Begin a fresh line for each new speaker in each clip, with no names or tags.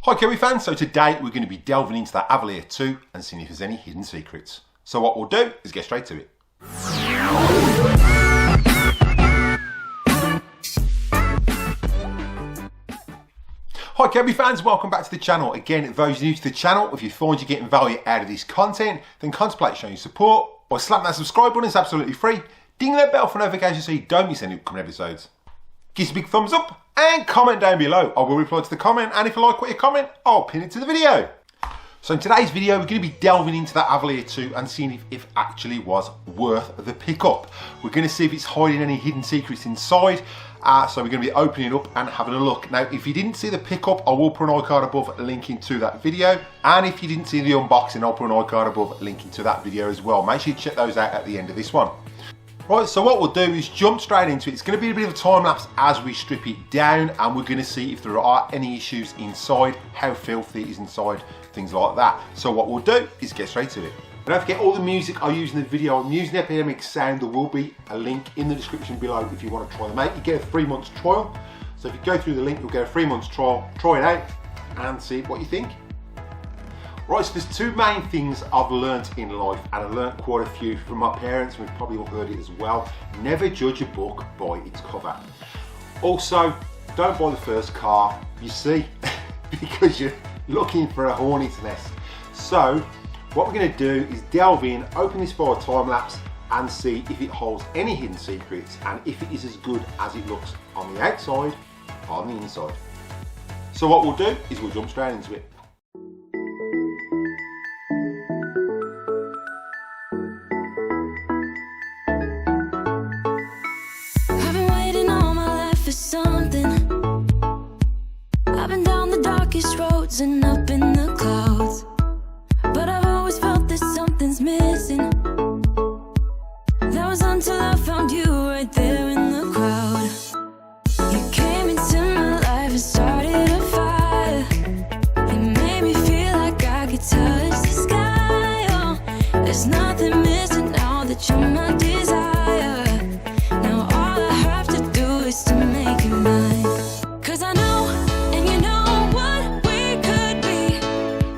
Hi Kirby fans, so today we're going to be delving into that Avalir 2 and seeing if there's any hidden secrets. So what we'll do is get straight to it. Hi Kirby fans, welcome back to the channel. Again, those new to the channel, if you find you're getting value out of this content, then contemplate showing support by slapping that subscribe button, it's absolutely free. Ding that bell for notifications so you don't miss any upcoming episodes. Give us a big thumbs up and comment down below. I will reply to the comment, and if you like what you comment, I'll pin it to the video. So in today's video, we're going to be delving into that Avalir 2 and seeing if it actually was worth the pickup. We're going to see if it's hiding any hidden secrets inside. So we're going to be opening it up and having a look. Now, if you didn't see the pickup, I will put an iCard above linking to that video. And if you didn't see the unboxing, I'll put an iCard above linking to that video as well. Make sure you check those out at the end of this one. Right, so what we'll do is jump straight into it. It's going to be a bit of a time lapse as we strip it down, and we're going to see if there are any issues inside, how filthy it is inside, things like that. So what we'll do is get straight to it. Don't forget, all the music I use in the video, I'm using Epidemic Sound. There will be a link in the description below if you want to try them out. You get a 3 months trial. So if you go through the link, you'll get a 3 months trial, try it out and see what you think. Right, so there's two main things I've learnt in life, and I've learnt quite a few from my parents, and we've probably all heard it as well. Never judge a book by its cover. Also, don't buy the first car you see because you're looking for a hornet's nest. So what we're going to do is delve in, open this via time lapse and see if it holds any hidden secrets and if it is as good as it looks on the outside, on the inside. So what we'll do is we'll jump straight into it.
Roads and up in the clouds, but I've always felt that something's missing. That was until I found you right there in the crowd. You came into my life and started a fire. You made me feel like I could touch the sky. Oh, there's nothing missing now that you're my desire. Now all I have to do is to make you mine. 'Cause I know, and you know,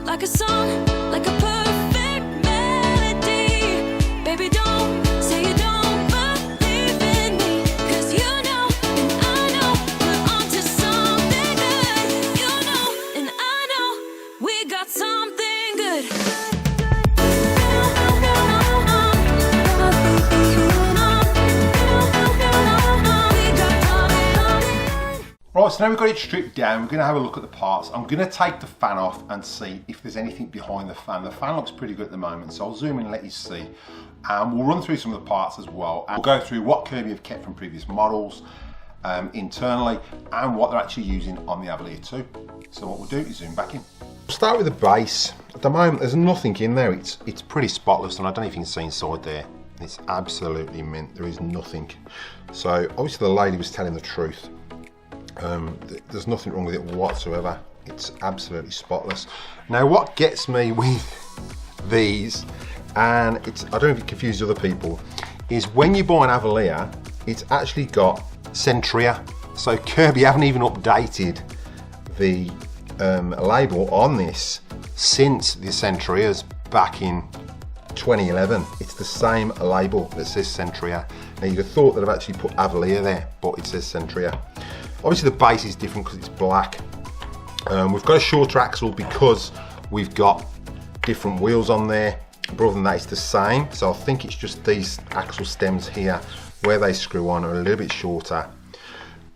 like a song, like a perfect melody. Baby, don't say you don't believe in me, 'cause you know, and I know, we're onto something good. You know, and I know, we got something good.
Right, so now we've got it stripped down, we're going to have a look at the parts. I'm going to take the fan off and see if there's anything behind the fan. The fan looks pretty good at the moment, so I'll zoom in and let you see. We'll run through some of the parts as well. And we'll go through what Kirby have kept from previous models internally and what they're actually using on the Avalir 2. So what we'll do is zoom back in. Start with the base. At the moment, there's nothing in there. It's pretty spotless, and I don't know if you can see inside there. It's absolutely mint. There is nothing. So obviously the lady was telling the truth. There's nothing wrong with it whatsoever. It's absolutely spotless. Now what gets me with these, and I don't know if it confuses other people, is when you buy an Avalir, it's actually got Sentria. So Kirby haven't even updated the label on this since the Sentrias back in 2011. It's the same label that says Sentria. Now you'd have thought that I've actually put Avalir there, but it says Sentria. Obviously the base is different because it's black. We've got a shorter axle because we've got different wheels on there. But other than that, it's the same. So I think it's just these axle stems here where they screw on are a little bit shorter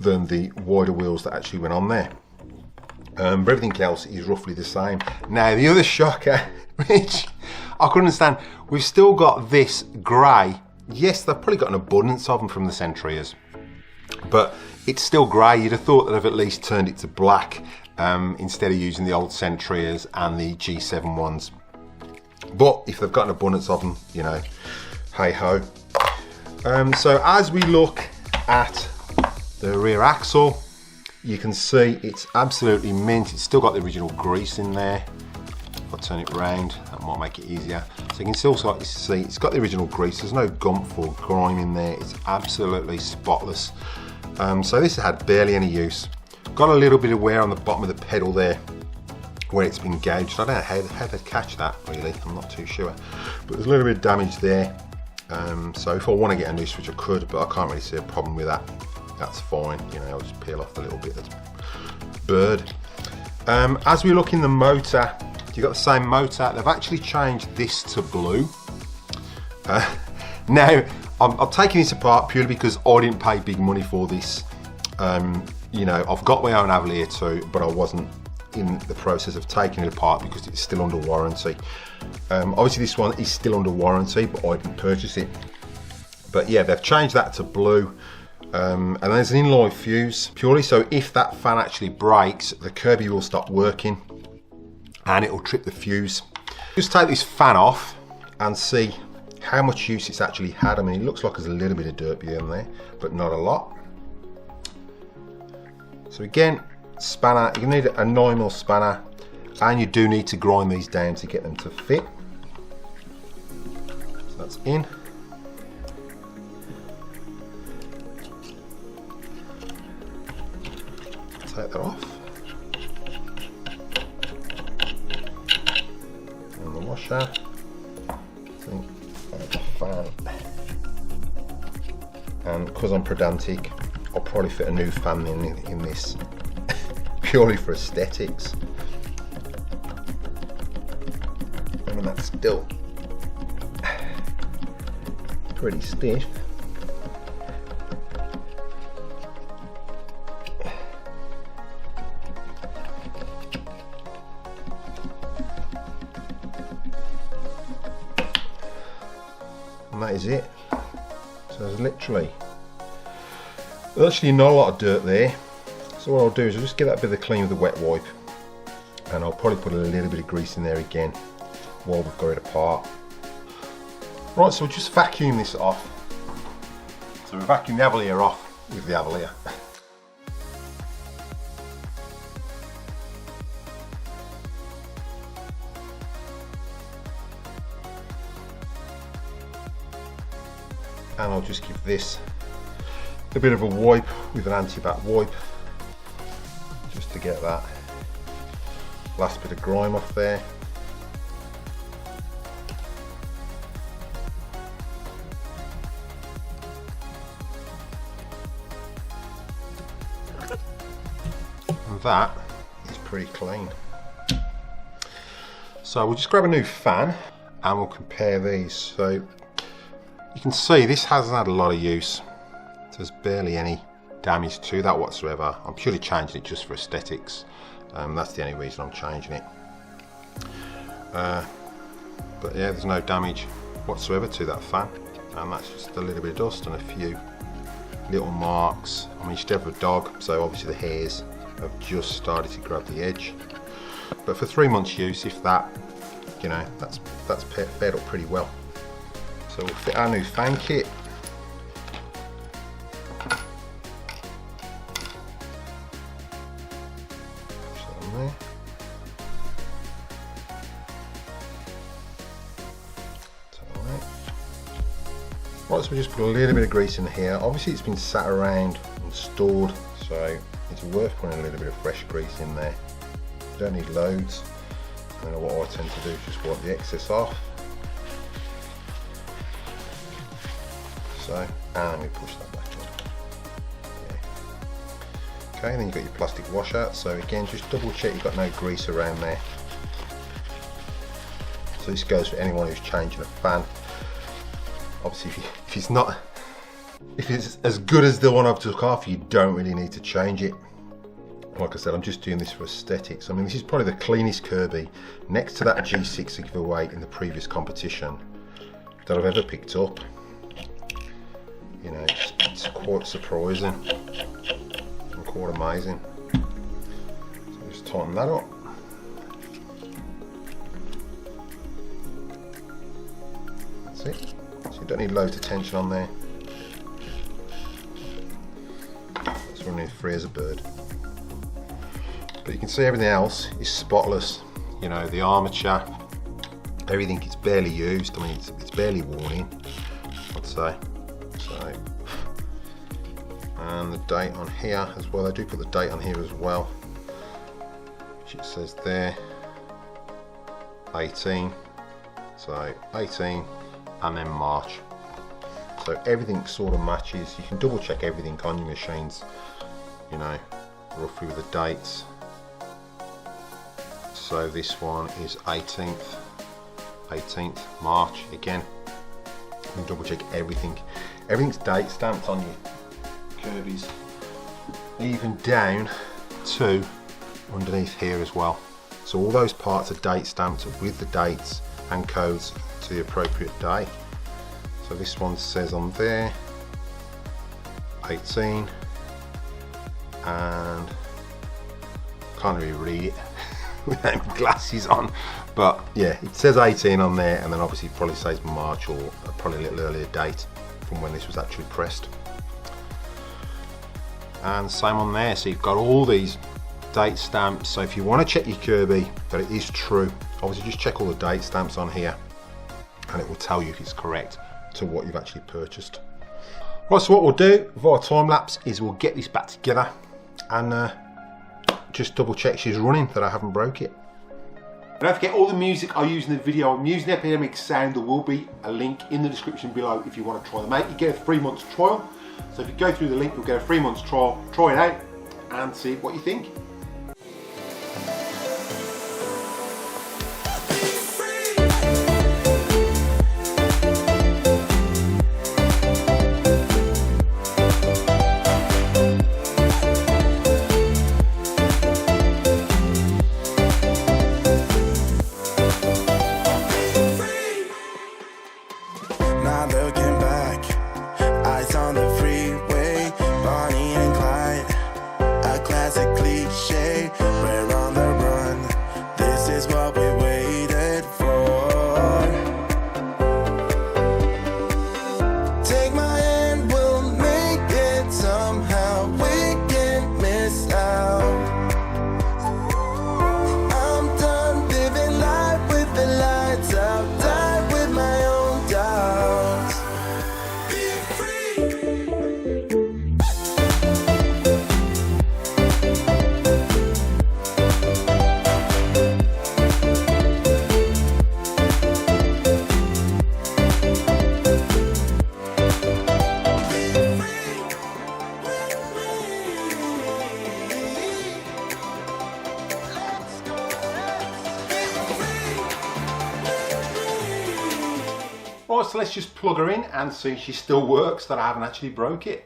than the wider wheels that actually went on there. But everything else is roughly the same. Now the other shocker, which I couldn't understand, we've still got this grey. Yes, they've probably got an abundance of them from the Sentrias, but it's still grey. You'd have thought that I've at least turned it to black instead of using the old Sentrias and the G7 ones. But if they've got an abundance of them, you know, hey ho. So as we look at the rear axle, you can see it's absolutely mint. It's still got the original grease in there. If I turn it round, that might make it easier. So you can still see it's got the original grease. There's no gump or grime in there. It's absolutely spotless. So this had barely any use. Got a little bit of wear on the bottom of the pedal there. where it's been gouged. I don't know how they'd catch that really, I'm not too sure. But there's a little bit of damage there. So if I want to get a new switch I could, but I can't really see a problem with that. That's fine, you know, I'll just peel off the little bit that's bird. As we look in the motor, you've got the same motor. They've actually changed this to blue. Now, I'm taking this apart purely because I didn't pay big money for this. You know, I've got my own Avalir too, but I wasn't in the process of taking it apart because it's still under warranty. Obviously this one is still under warranty, but I didn't purchase it. But yeah, they've changed that to blue. And there's an inline fuse, purely so if that fan actually breaks, the Kirby will stop working and it will trip the fuse. Just take this fan off and see how much use it's actually had. I mean, it looks like there's a little bit of dirt behind there, but not a lot. So again, spanner, you need a 9mm spanner, and you do need to grind these down to get them to fit. So that's in. Take that off. And the washer. The fan. And because I'm pedantic, I'll probably fit a new fan in this purely for aesthetics. I mean, that's still pretty stiff. And that is it. So there's literally actually not a lot of dirt there. So what I'll do is I'll just get that bit of clean with a wet wipe, and I'll probably put a little bit of grease in there again while we've got it apart. Right, so we'll just vacuum this off. So we'll vacuum the Avalir off with the Avalir. And I'll just give this a bit of a wipe with an anti-bac wipe, just to get that last bit of grime off there. And that is pretty clean. So we'll just grab a new fan and we'll compare these. So you can see this hasn't had a lot of use. There's barely any damage to that whatsoever. I'm purely changing it just for aesthetics. That's the only reason I'm changing it. But yeah, there's no damage whatsoever to that fan. And that's just a little bit of dust and a few little marks. I mean, you still have a dog, so obviously the hairs have just started to grab the edge. But for 3 months use, if that, you know, that's fared up pretty well. So we'll fit our new fan kit. Right, so we just put a little bit of grease in here. Obviously it's been sat around and stored, so it's worth putting a little bit of fresh grease in there. You don't need loads. And what I tend to do is just wipe the excess off. So, and we push that back in. Yeah. Okay, and then you've got your plastic washer. So again, just double check you've got no grease around there. So this goes for anyone who's changing a fan. Obviously, if it's as good as the one I've took off, you don't really need to change it. Like I said, I'm just doing this for aesthetics. I mean, this is probably the cleanest Kirby, next to that G6 I gave away in the previous competition, that I've ever picked up. You know, it's quite surprising and quite amazing. So just tighten that up. That's it. So you don't need loads of tension on there. That's running free as a bird. But you can see everything else is spotless. You know, the armature, everything is barely used. I mean, it's barely worn in, I'd say. So, and the date on here as well. I do put the date on here as well, which it says there. 18, so 18, and then March. So everything sort of matches. You can double check everything on your machines, you know, roughly with the dates. So this one is 18th March. Again, you can double check everything. Everything's date stamped on your Kirby's, even down to underneath here as well. So all those parts are date stamped with the dates and codes to the appropriate day. So this one says on there 18, and can't really read it without my glasses on, but yeah, it says 18 on there, and then obviously it probably says March, or probably a little earlier date from when this was actually pressed. And same on there, so you've got all these date stamps. So if you want to check your Kirby that it is true, obviously just check all the date stamps on here and it will tell you if it's correct to what you've actually purchased. Right, so what we'll do with our time lapse is we'll get this back together and just double check she's running, that I haven't broke it. Don't forget, all the music I use in the video, I'm using Epidemic Sound. There will be a link in the description below if you want to try them out. You get a 3 months trial, so if you go through the link you'll get a 3 months trial, try it out and see what you think. Right, so let's just plug her in and see if she still works, that I haven't actually broke it.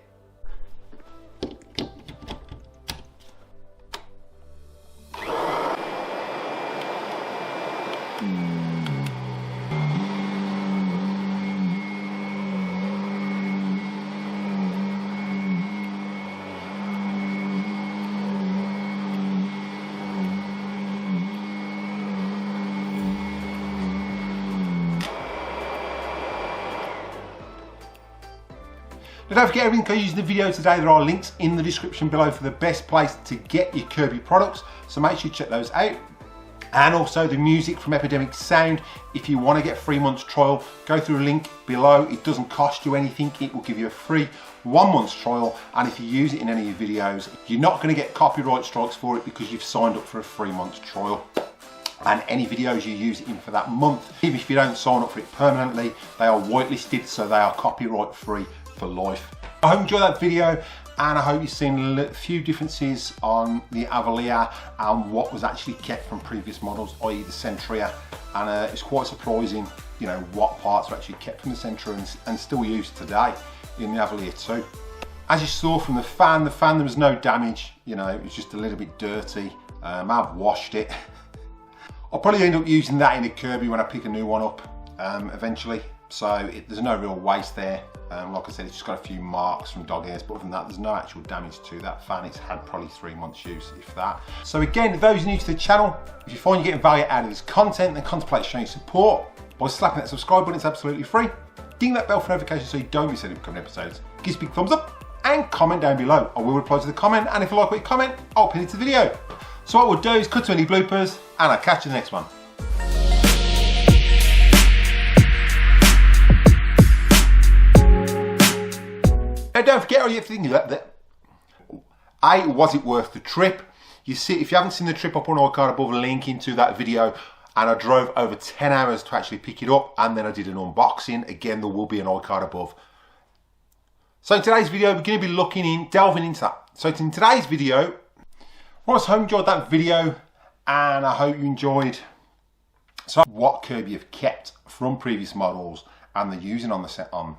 But don't forget, everything I use in the video today, there are links in the description below for the best place to get your Kirby products, so make sure you check those out. And also the music from Epidemic Sound. If you want to get a 3 months trial, go through a link below. It doesn't cost you anything. It will give you a free 1 month's trial, and if you use it in any of your videos, you're not going to get copyright strikes for it because you've signed up for a 3 months trial. And any videos you use it in for that month, even if you don't sign up for it permanently, they are whitelisted, so they are copyright free for life. I hope you enjoyed that video, and I hope you've seen a few differences on the Avalir and what was actually kept from previous models, i.e. the Sentria. And it's quite surprising, you know, what parts are actually kept from the Sentria and still used today in the Avalir 2. As you saw from the fan there was no damage, you know, it was just a little bit dirty. I've washed it. I'll probably end up using that in the Kirby when I pick a new one up eventually. So there's no real waste there. Like I said, it's just got a few marks from dog hairs, but other than that, there's no actual damage to that fan. It's had probably 3 months use, if that. So again, those new to the channel, if you find you're getting value out of this content, then contemplate showing support by slapping that subscribe button. It's absolutely free. Ding that bell for notifications so you don't miss any upcoming episodes. Give us a big thumbs up and comment down below. I will reply to the comment, and if you like what you comment, I'll pin it to the video. So what we'll do is cut to any bloopers, and I'll catch you in the next one. And don't forget, you thinking that was it worth the trip? You see, if you haven't seen the trip, I'll put an icon above a link into that video and I drove over 10 hours to actually pick it up, and then I did an unboxing. Again, there will be an iCard above. So in today's video, we're going to be delving into that. So in today's video, I hope you enjoyed that video, and I hope you enjoyed what Kirby have kept from previous models and they're using on